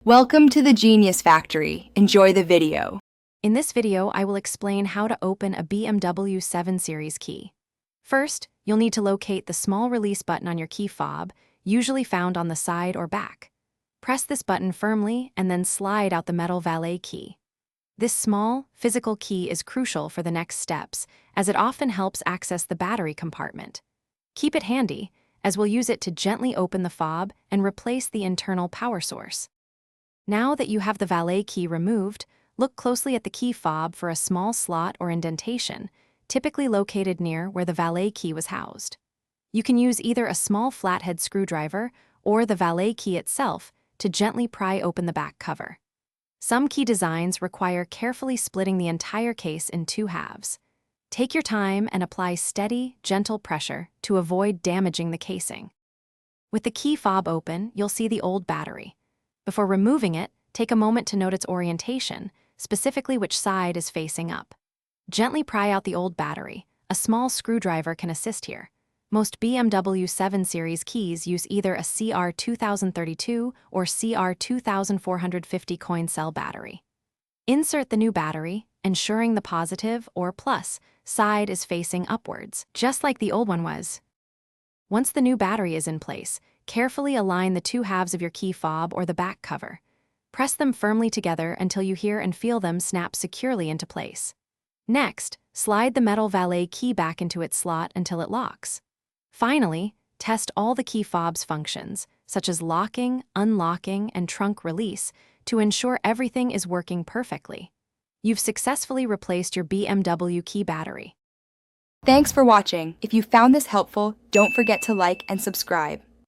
Welcome to the Genius Factory. Enjoy the video. In this video, I will explain how to open a BMW 7 Series key. First, you'll need to locate the small release button on your key fob, usually found on the side or back. Press this button firmly and then slide out the metal valet key. This small, physical key is crucial for the next steps, as it often helps access the battery compartment. Keep it handy, as we'll use it to gently open the fob and replace the internal power source. Now that you have the valet key removed, look closely at the key fob for a small slot or indentation, typically located near where the valet key was housed. You can use either a small flathead screwdriver or the valet key itself to gently pry open the back cover. Some key designs require carefully splitting the entire case in two halves. Take your time and apply steady, gentle pressure to avoid damaging the casing. With the key fob open, you'll see the old battery. Before removing it, take a moment to note its orientation, specifically which side is facing up. Gently pry out the old battery. A small screwdriver can assist here. Most BMW 7 Series keys use either a CR2032 or CR2450 coin cell battery. Insert the new battery, ensuring the positive, or plus, side is facing upwards, just like the old one was. Once the new battery is in place, carefully align the two halves of your key fob or the back cover. Press them firmly together until you hear and feel them snap securely into place. Next, slide the metal valet key back into its slot until it locks. Finally, test all the key fob's functions, such as locking, unlocking, and trunk release, to ensure everything is working perfectly. You've successfully replaced your BMW key battery. Thanks for watching. If you found this helpful, don't forget to like and subscribe.